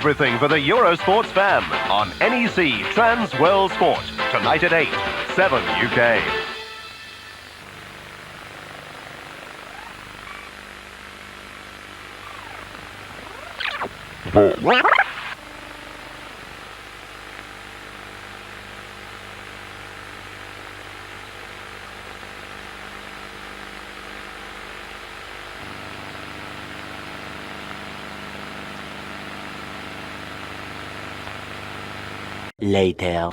Everything for the Eurosports fan on NEC Trans World Sport. Tonight at 8, 7 UK. Later.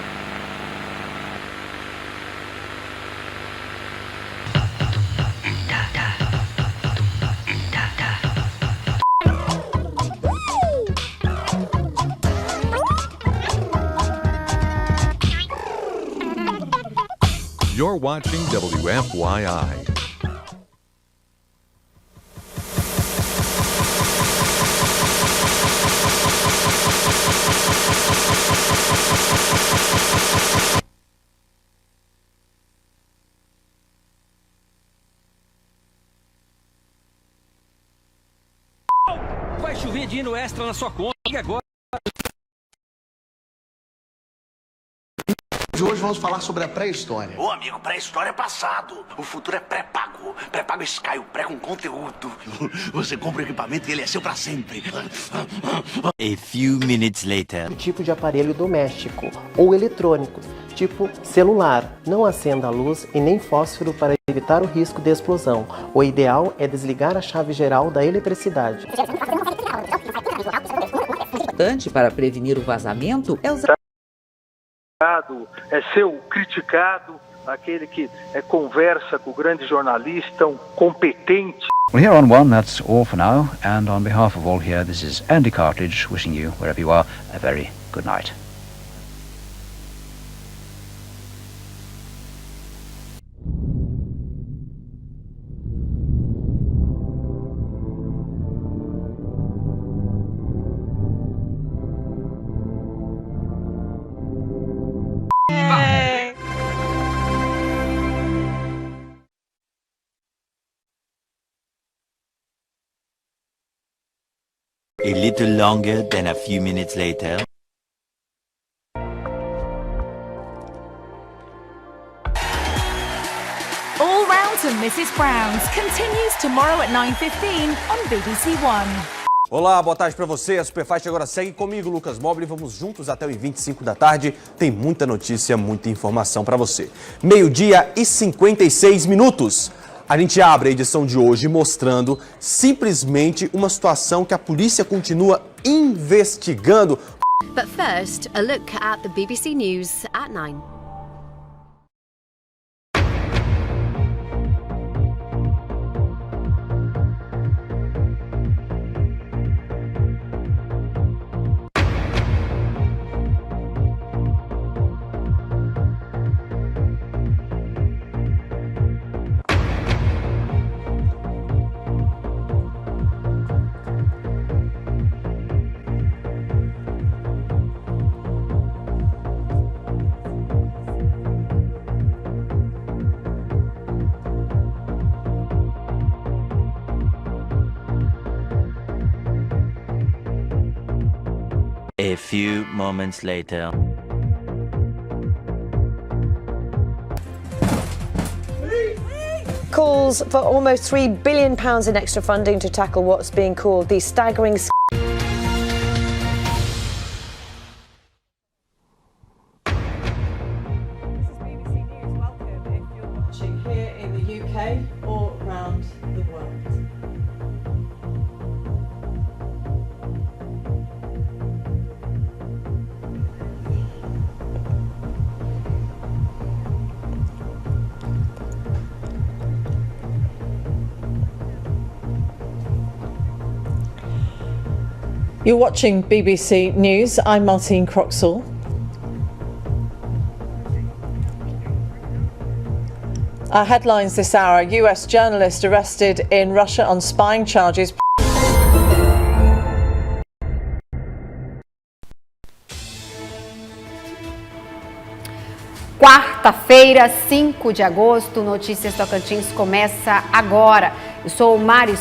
You're watching WFYI. Vai chover dinheiro extra na sua conta. E agora? Hoje vamos falar sobre a pré-história. Ô amigo, pré-história é passado. O futuro é pré-pago. Pré-pago Sky, o pré com conteúdo. Você compra o equipamento e ele é seu pra sempre. A few minutes later. Tipo de aparelho doméstico ou eletrônico, tipo celular. Não acenda a luz e nem fósforo para evitar o risco de explosão. O ideal é desligar a chave geral da eletricidade. Importante para prevenir o vazamento é usar é ser o criticado, aquele que conversa com o grande jornalista, um competente. Well, here on One, that's all for now. And on behalf of all here, this is Andy Cartridge wishing you, wherever you are, a very good night. A little longer than a few minutes later. All Round to Mrs. Brown's continues tomorrow at 9:15 on BBC One. Olá, boa tarde pra você. A Superfast agora segue comigo, Lucas Mobile. Vamos juntos até o 25 da tarde. Tem muita notícia, muita informação pra você. 12h56 minutos. A gente abre a edição de hoje mostrando simplesmente uma situação que a polícia continua investigando. But first, a look at the BBC News at 9. A few moments later. Calls for almost £3 billion in extra funding to tackle what's being called the staggering... Here in the UK or around the world. You're watching BBC News. I'm Martine Croxall. Our headlines this hour: US journalist arrested in Russia on spying charges. Quarta-feira, 5 de agosto, Notícias Tocantins começa agora. Eu sou o Mari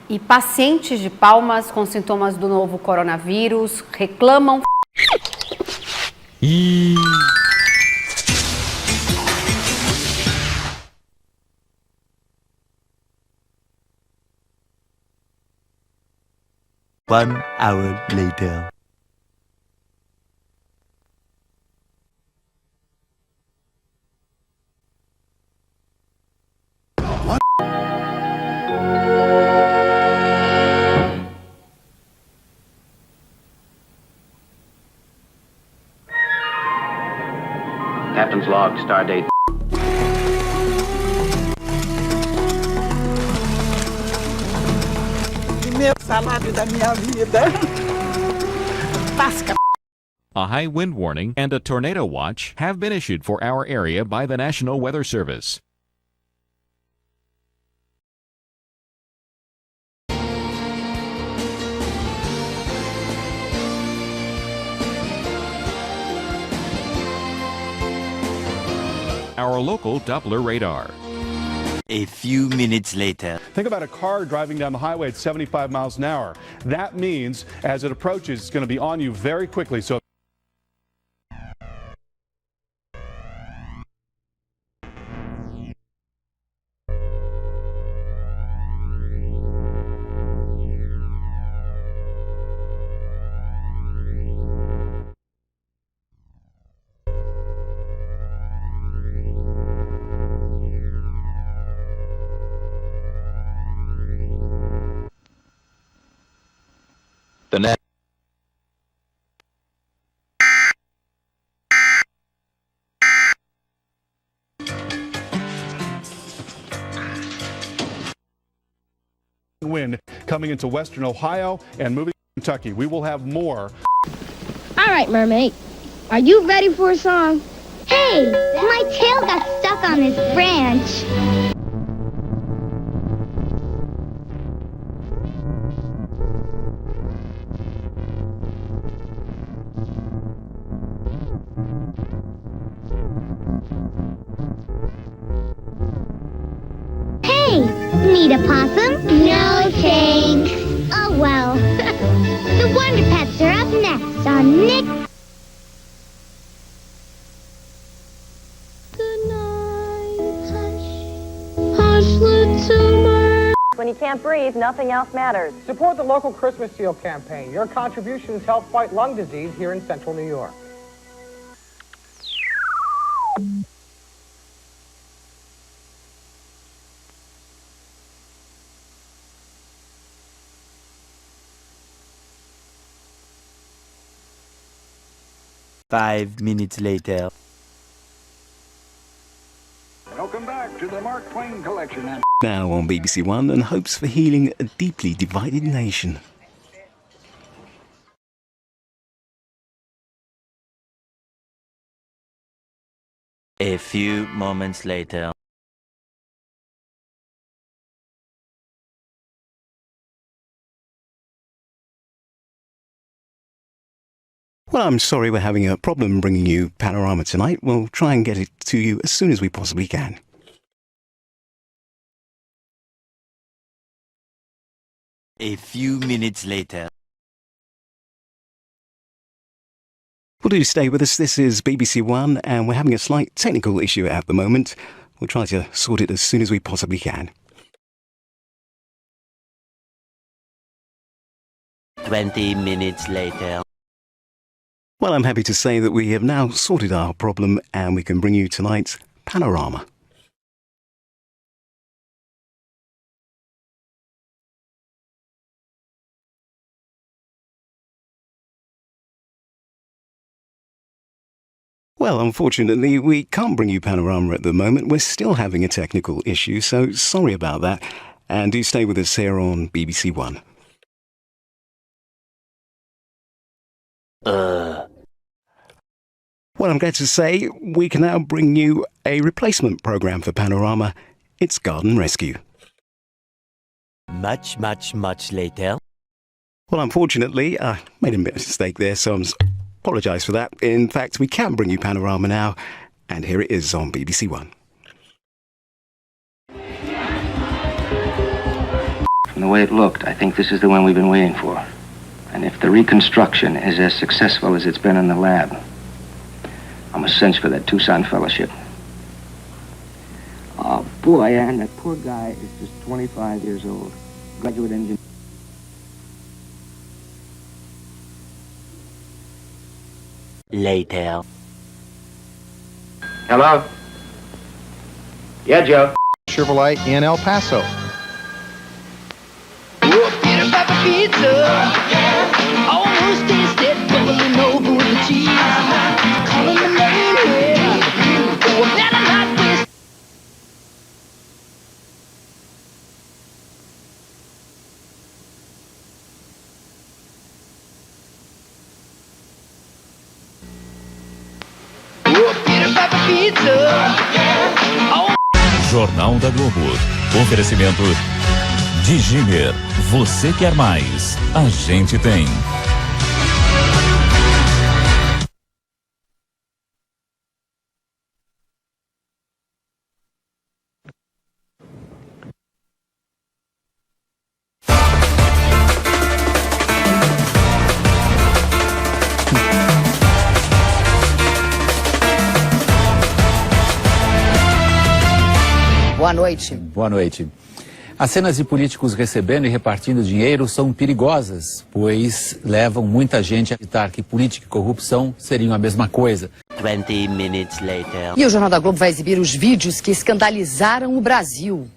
E pacientes de Palmas com sintomas do novo coronavírus reclamam. One hour later. Captain's log, stardate. Primeiro salário da minha vida. Tasca. A high wind warning and a tornado watch have been issued for our area by the National Weather Service. Our local Doppler radar. A few minutes later. Think about a car driving down the highway at 75 miles an hour. That means as it approaches, it's going to be on you very quickly. So The net. wind coming into western Ohio and moving to Kentucky. We will have more. All right, mermaid. Are you ready for a song? Hey, my tail got stuck on this branch. Hey, need a possum? No thanks. Oh well. The Wonder Pets are up next on Nick. When you can't breathe, nothing else matters. Support the local Christmas Seal campaign. Your contributions help fight lung disease here in central New York. Five minutes later. Welcome back to the Mark Twain Collection. Now on BBC One, and hopes for healing a deeply divided nation. A few moments later. Well, I'm sorry we're having a problem bringing you Panorama tonight. We'll try and get it to you as soon as we possibly can. A few minutes later. Well, do stay with us. This is BBC One, and we're having a slight technical issue at the moment. We'll try to sort it as soon as we possibly can. 20 minutes later. Well, I'm happy to say that we have now sorted our problem and we can bring you tonight's Panorama. Well, unfortunately, we can't bring you Panorama at the moment. We're still having a technical issue, so sorry about that. And do stay with us here on BBC One. Well, I'm glad to say we can now bring you a replacement programme for Panorama. It's Garden Rescue. Much later. Well, unfortunately, I made a mistake there, so I apologise for that. In fact, we can bring you Panorama now, and here it is on BBC One. From the way it looked, I think this is the one we've been waiting for. And if the reconstruction is as successful as it's been in the lab, I'm a cinch for that Tucson fellowship. Oh, boy, and that poor guy is just 25 years old. Graduate engineer. Later. Hello? Yeah, Joe. Chevrolet in El Paso. Almost tasted bubbling over with the cheese. Calling the name, yeah. Oh, better not waste. Jornal da Globo. Oferecimento Digimer. Você quer mais? A gente tem. Boa noite. Boa noite. As cenas de políticos recebendo e repartindo dinheiro são perigosas, pois levam muita gente a acreditar que política e corrupção seriam a mesma coisa. 20 minutes later. E o Jornal da Globo vai exibir os vídeos que escandalizaram o Brasil.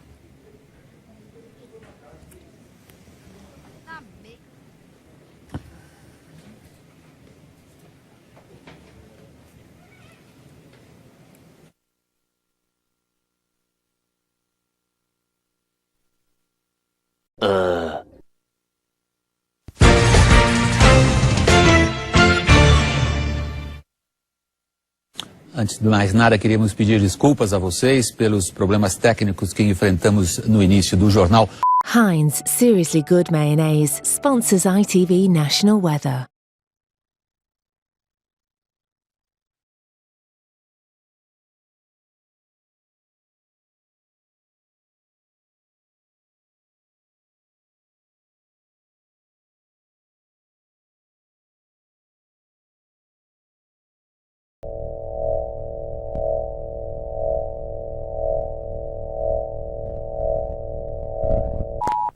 Antes de mais nada, queríamos pedir desculpas a vocês pelos problemas técnicos que enfrentamos no início do jornal. Heinz Seriously Good Mayonnaise sponsors ITV National Weather.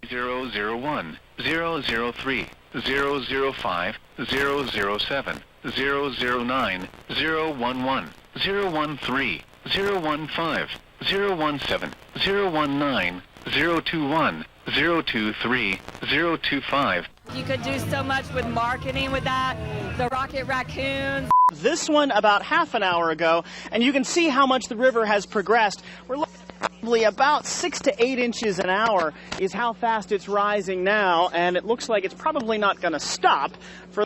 Zero 001, 003, 005, 007, 009, 011, 013, 015, 017, 019, 021, 023, 025. You could do so much with marketing with that. The Rocket Raccoons. This one about half an hour ago, and you can see how much the river has progressed. We're looking at probably about 6 to 8 inches an hour is how fast it's rising now, and it looks like it's probably not going to stop for...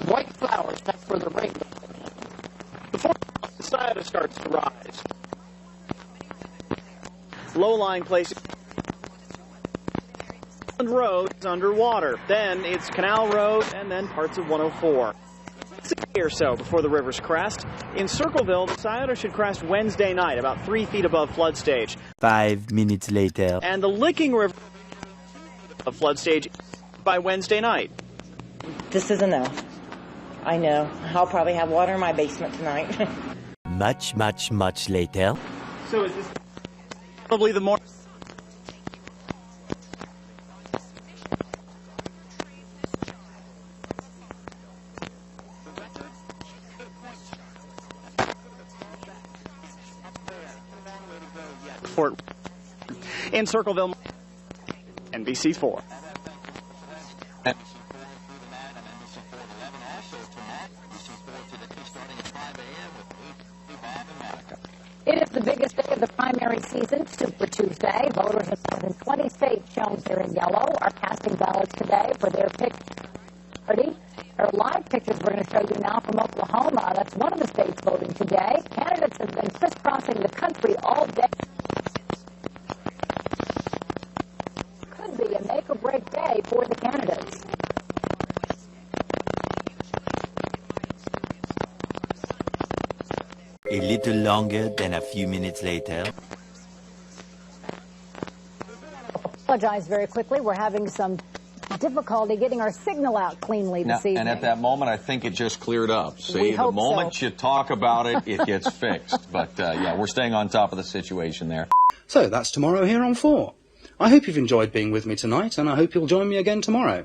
White flowers, that's where the rain goes. Before the Scioto starts to rise. Low-lying places. Road is underwater. Then it's Canal Road and then parts of 104. 6 or so before the river's crest. In Circleville, the Scioto should crest Wednesday night, about 3 feet above flood stage. 5 minutes later. And the Licking River of flood stage by Wednesday night. This is enough. I know. I'll probably have water in my basement tonight. Much later. So is this probably the more... In Circleville, NBC4. It is the biggest day of the primary season, Super Tuesday. Voters in more than 20 states shown here in yellow are casting ballots today for their pick party. There are live pictures we're going to show you now from Oklahoma. That's one of the states voting today. Candidates have been crisscrossing the country all day. Could be a make make-or-break day for the candidates. A little longer than a few minutes later. Apologize very quickly. We're having some difficulty getting our signal out cleanly this evening. And at that moment, I think it just cleared up. See, the moment you talk about it, it gets fixed. But yeah, we're staying on top of the situation there. So that's tomorrow here on 4. I hope you've enjoyed being with me tonight, and I hope you'll join me again tomorrow.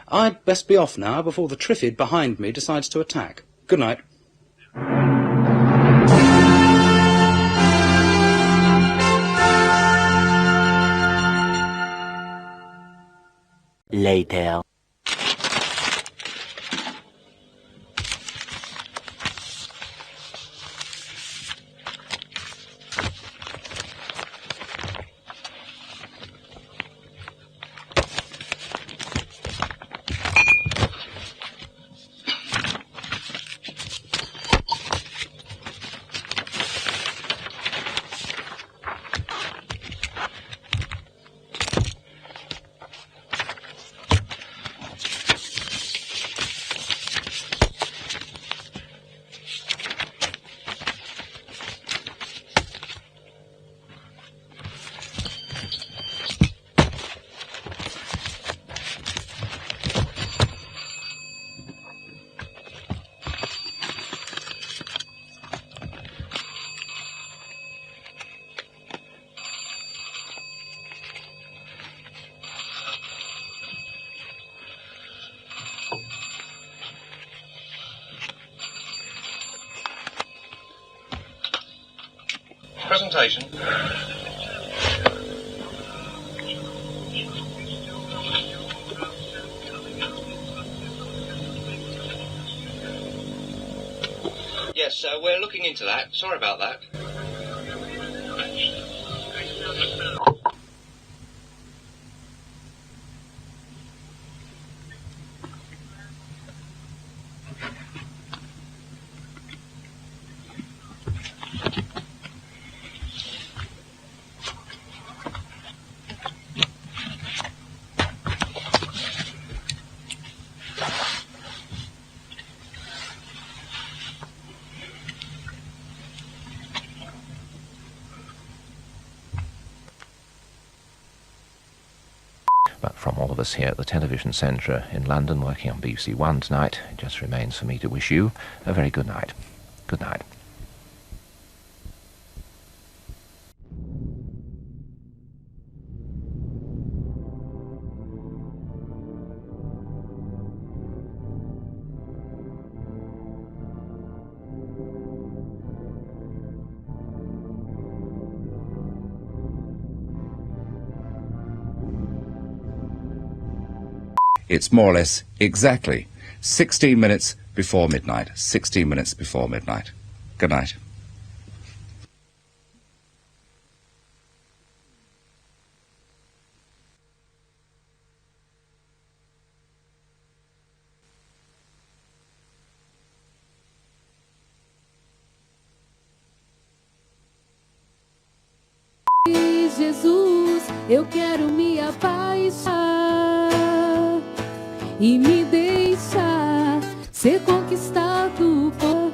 I'd best be off now before the Triffid behind me decides to attack. Good night. Later. Presentation. Yes, we're looking into that. Sorry about that. But from all of us here at the Television Centre in London, working on BBC One tonight, it just remains for me to wish you a very good night. Good night. It's more or less exactly 16 minutes before midnight. 16 minutes before midnight. Good night. Jesus, eu quero me apaixonar e me deixar ser conquistado por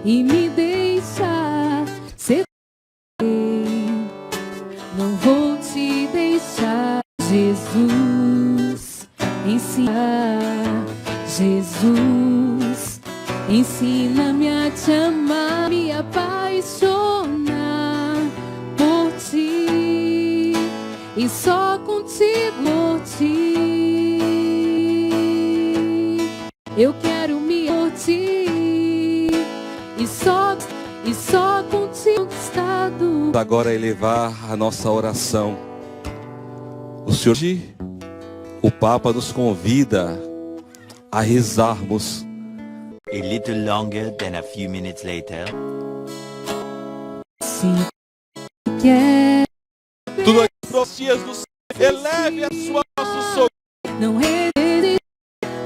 e me deixar ser. Não vou te deixar, Jesus, ensinar. Jesus, ensina-me a te amar, me apaixonar por ti e só contigo por ti. Eu quero me por ti e só contigo estado. Agora elevar a nossa oração. O Senhor, o Papa nos convida a rezarmos. A little longer than a few minutes later. Sim, quer. Tudo aqui, profecias do Senhor, eleve a sua nosso socorro. Não resiste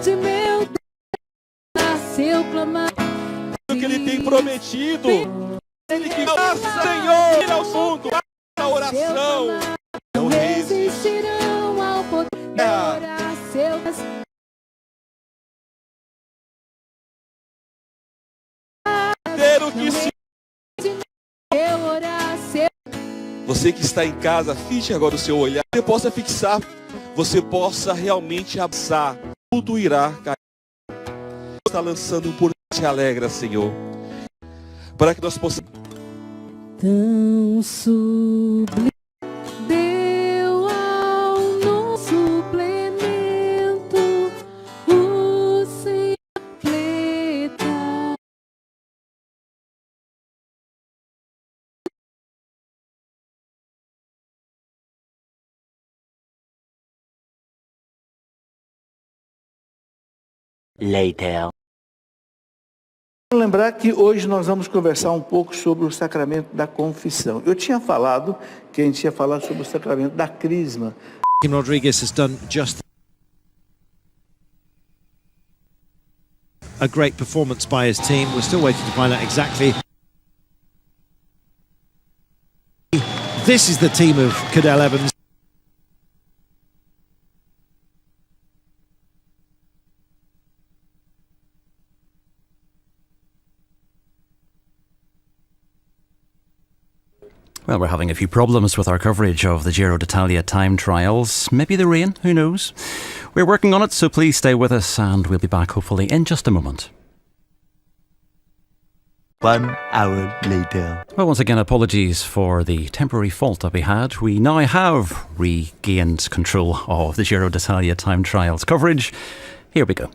de meu Deus, se eu clamar. O que Ele tem prometido. Ele que passa, Senhor, ir ao fundo, a oração. Não resistirão ao poder. quero que você que está em casa, fixe agora o seu olhar, você possa fixar, você possa realmente absar, tudo irá cair. Está lançando por te alegra, Senhor, para que nós possamos tão sublime deu ao nosso suplemento o sem completa. Later. Lembrar que hoje nós vamos conversar um pouco sobre o sacramento da confissão. Eu tinha falado que a gente ia falar sobre o sacramento da crisma. Rodriguez has done just a great performance by his team. We're still waiting to find out exactly. This is the team of Cadell Evans. Well, we're having a few problems with our coverage of the Giro d'Italia time trials. Maybe the rain, who knows? We're working on it, so please stay with us and we'll be back hopefully in just a moment. 1 hour later. Well, once again, apologies for the temporary fault that we had. We now have regained control of the Giro d'Italia time trials coverage. Here we go.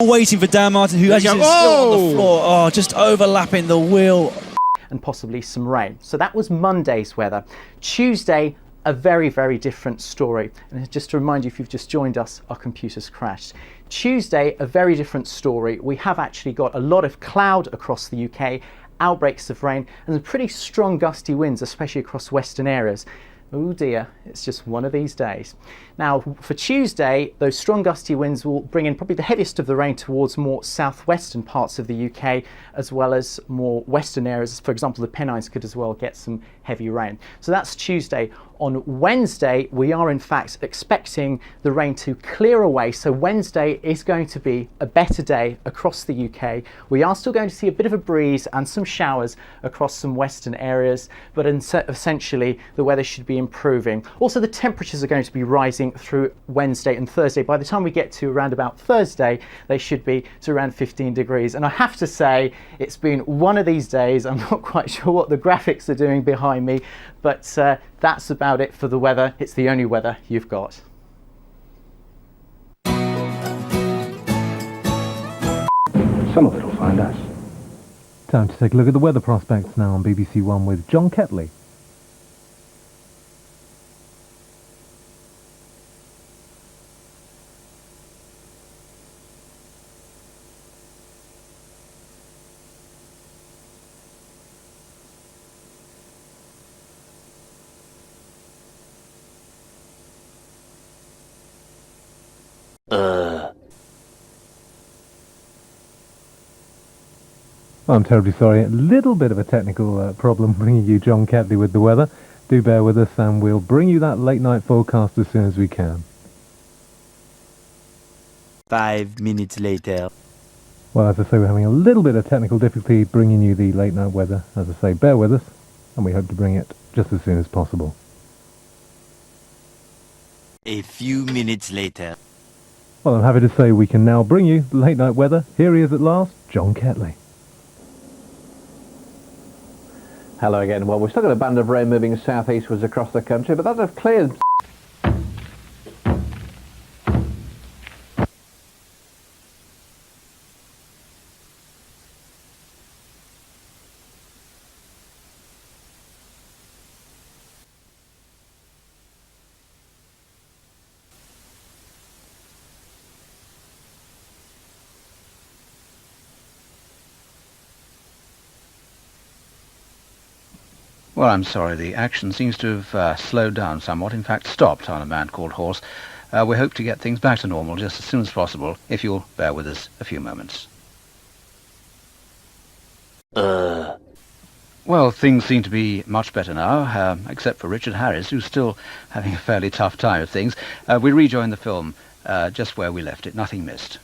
Waiting for Dan Martin, who actually is still on the floor. Oh, just overlapping the wheel. And possibly some rain. So that was Monday's weather. Tuesday, a very, very different story. And just to remind you, if you've just joined us, our computers crashed. Tuesday, a very different story. We have actually got a lot of cloud across the UK, outbreaks of rain, and some pretty strong gusty winds, especially across western areas. Oh dear, it's just one of these days. Now, for Tuesday, those strong gusty winds will bring in probably the heaviest of the rain towards more southwestern parts of the UK, as well as more western areas. For example, the Pennines could as well get some heavy rain. So that's Tuesday. On Wednesday, we are in fact expecting the rain to clear away. So Wednesday is going to be a better day across the UK. We are still going to see a bit of a breeze and some showers across some western areas, but essentially the weather should be improving. Also, the temperatures are going to be rising through Wednesday and Thursday. By the time we get to around about Thursday, they should be to around 15 degrees. And I have to say, it's been one of these days. I'm not quite sure what the graphics are doing behind me, but that's about it for the weather. It's the only weather you've got. Some of it will find us. Time to take a look at the weather prospects now on BBC One with John Ketley. I'm terribly sorry, a little bit of a technical problem bringing you John Ketley with the weather. Do bear with us and we'll bring you that late night forecast as soon as we can. 5 minutes later. Well, as I say, we're having a little bit of technical difficulty bringing you the late night weather. As I say, bear with us and we hope to bring it just as soon as possible. A few minutes later. Well, I'm happy to say we can now bring you late night weather. Here he is at last, John Ketley. Hello again. Well, we've still got a band of rain moving southeastwards across the country, but that have cleared. Well, I'm sorry, the action seems to have slowed down somewhat, in fact stopped on a man called Horse. We hope to get things back to normal just as soon as possible, if you'll bear with us a few moments. Well, things seem to be much better now, except for Richard Harris, who's still having a fairly tough time of things. We rejoin the film just where we left it, nothing missed.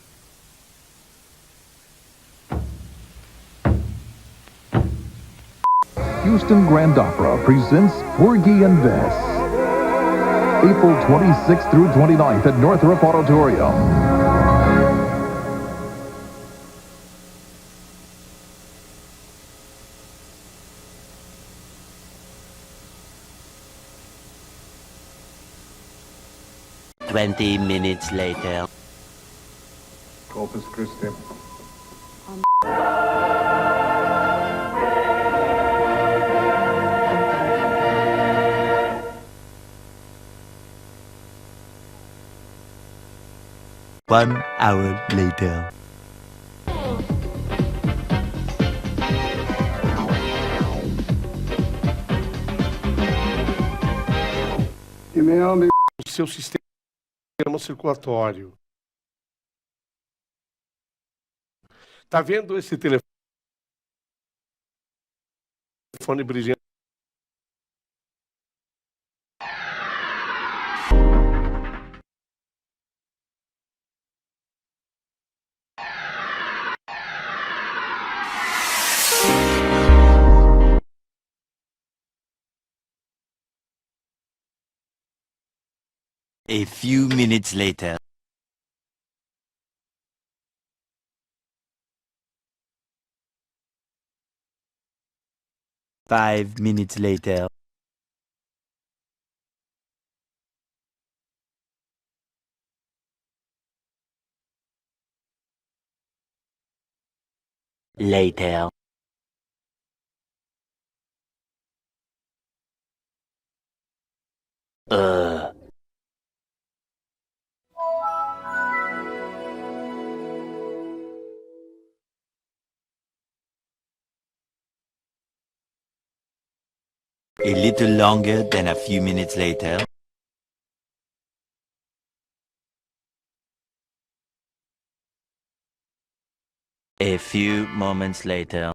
Houston Grand Opera presents Porgy and Bess. April 26th through 29th at Northrop Auditorium. Twenty minutes later. Corpus Christi. 1 hour later. E o seu sistema circulatório. Tá vendo esse telefone brilhando? A few minutes later. Five minutes later. Later. A little longer than a few minutes later. A few moments later.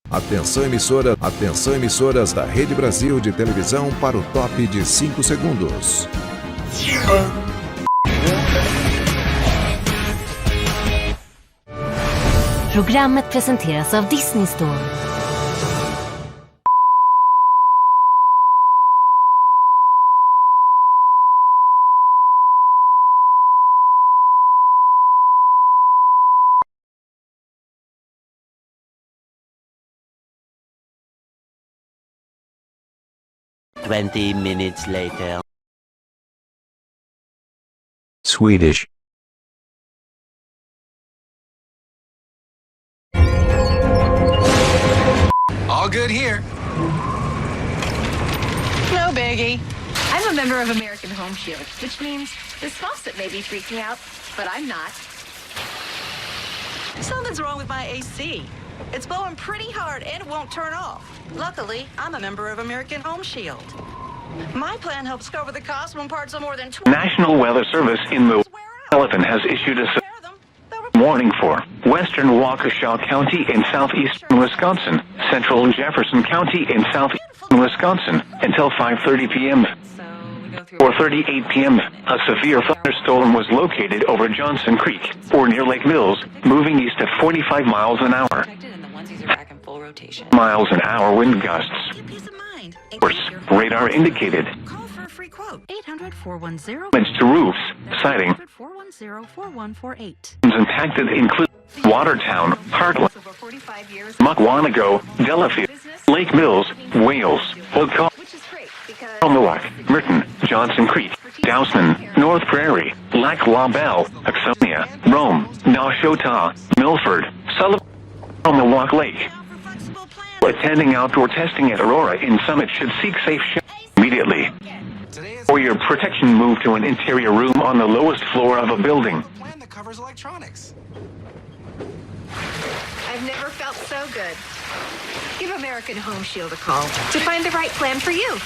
Atenção emissoras da Rede Brasil de televisão para o top de 5 segundos. Programmet presenteras av Disney Store. Twenty minutes later. Swedish. All good here. No biggie. I'm a member of American Home Shield, which means this faucet may be freaking out, but I'm not. Something's wrong with my AC. It's blowing pretty hard and it won't turn off. Luckily, I'm a member of American Home Shield. My plan helps cover the cost when parts are more than 20. National Weather Service in the Elephant has issued a warning for western Waukesha County in southeastern Wisconsin, central Jefferson County in southeastern Wisconsin until 5:30 p.m. 4:38 p.m., a severe thunderstorm was located over Johnson Creek, or near Lake Mills, moving east at 45 miles an hour. Miles an hour wind gusts. Radar indicated. Call for a free quote. 800-410. Damage to roofs, siding. 410-4148. Impacted include Watertown, Heartland, Mukwonago, Delafield, Lake Mills, Wales, Old Milwaukee, Merton, Johnson Creek, Dousman, North Prairie, Lac La Belle, Axonia, Rome, Nashotah, Milford, Sullivan, Milwaukee Lake. Attending outdoor testing at Aurora in Summit should seek safe shelter immediately. For your protection, move to an interior room on the lowest floor of a building. Plan that covers electronics. I've never felt so good. Give American Home Shield a call to find the right plan for you.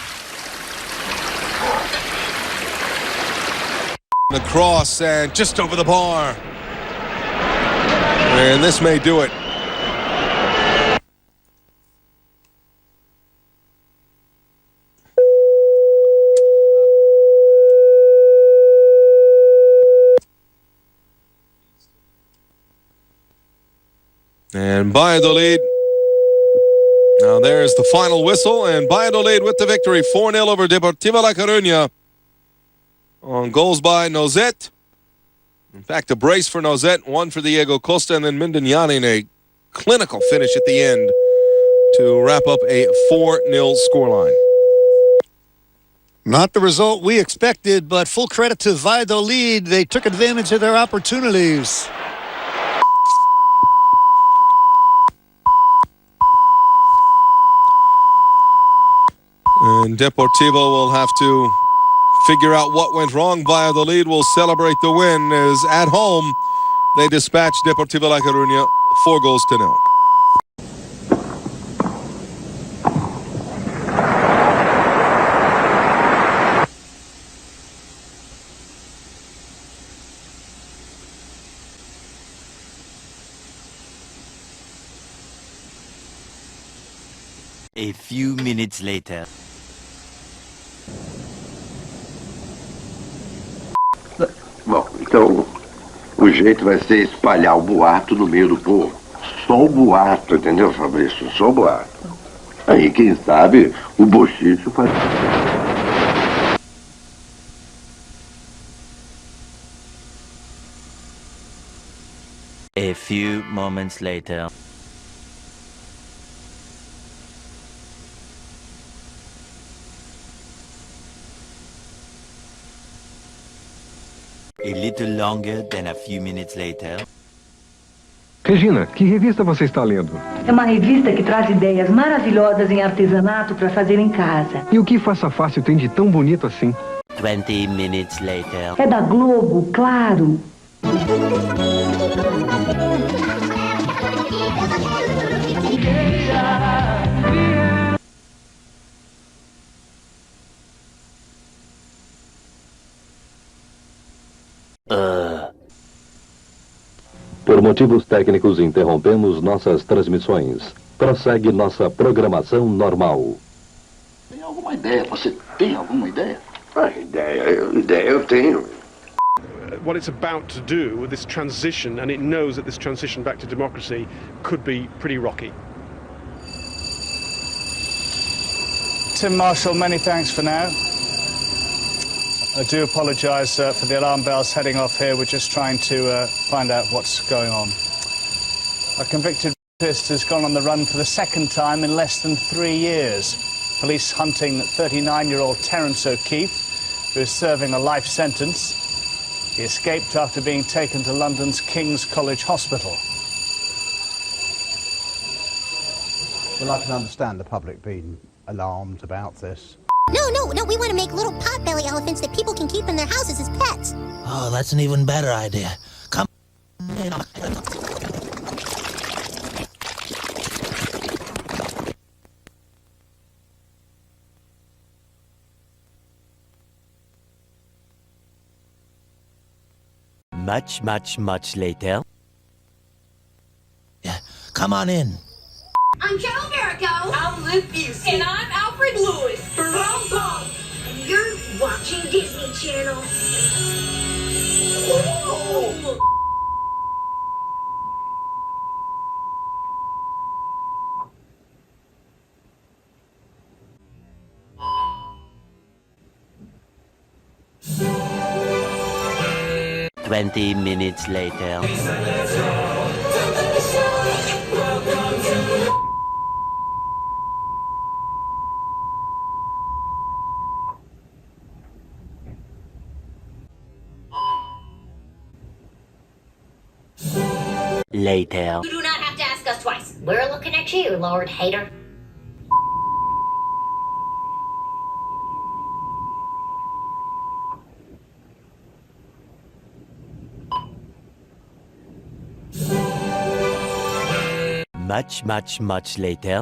Across and just over the bar. And this may do it. And by the lead. Now there's the final whistle, and Valladolid with the victory, 4-0 over Deportivo La Coruña. On goals by Nozet. In fact, a brace for Nozet, one for Diego Costa, and then Mindignani in a clinical finish at the end to wrap up a 4-0 scoreline. Not the result we expected, but full credit to Valladolid. They took advantage of their opportunities. And Deportivo will have to figure out what went wrong. Valladolid will celebrate the win as at home they dispatch Deportivo La Coruña 4-0. A few minutes later. Bom, então o jeito vai ser espalhar o boato no meio do povo. Só o boato, entendeu, Fabrício? Só o boato. Aí, quem sabe, o bochicho faz... A few moments later. A little longer than a few minutes later. Regina, que revista você está lendo? É uma revista que traz ideias maravilhosas em artesanato para fazer em casa. E o que Faça Fácil tem de tão bonito assim? 20 minutes later. É da Globo, claro. Por motivos técnicos, interrompemos nossas transmissões. Prossegue nossa programação normal. Tem alguma ideia? Você tem alguma ideia? Ideia eu tenho. What it's about to do with this transition, and it knows that this transition back to democracy could be pretty rocky. Tim Marshall, many thanks for now. I do apologise for the alarm bells heading off here. We're just trying to find out what's going on. A convicted rapist has gone on the run for the second time in less than 3 years. Police hunting 39-year-old Terence O'Keefe, who is serving a life sentence. He escaped after being taken to London's King's College Hospital. Well, I can understand the public being alarmed about this. No, we want to make little potbelly elephants that people can keep in their houses as pets. Oh, that's an even better idea. Come in. Much later. Yeah, come on in. I'm Carol Verico. I'm Liv Busey. And I'm Alfred Lewis. From Bong. And you're watching Disney Channel. Whoa. Twenty minutes later. Later. You do not have to ask us twice. We're looking at you, Lord Hater. Much later.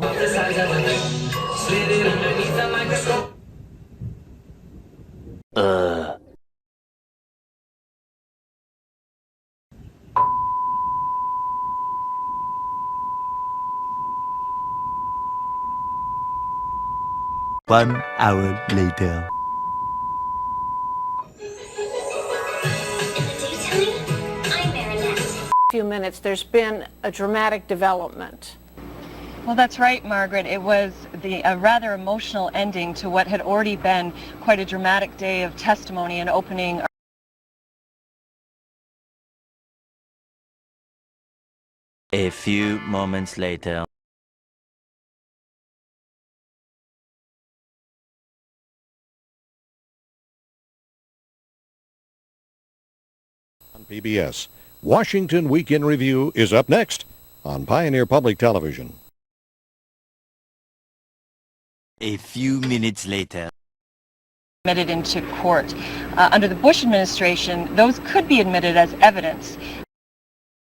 One hour later. Few minutes, there's been a dramatic development. Well, that's right, Margaret. It was a rather emotional ending to what had already been quite a dramatic day of testimony and opening. A few moments later. On PBS, Washington Week in Review is up next on Pioneer Public Television. A few minutes later. Admitted into court. Under the Bush administration, those could be admitted as evidence.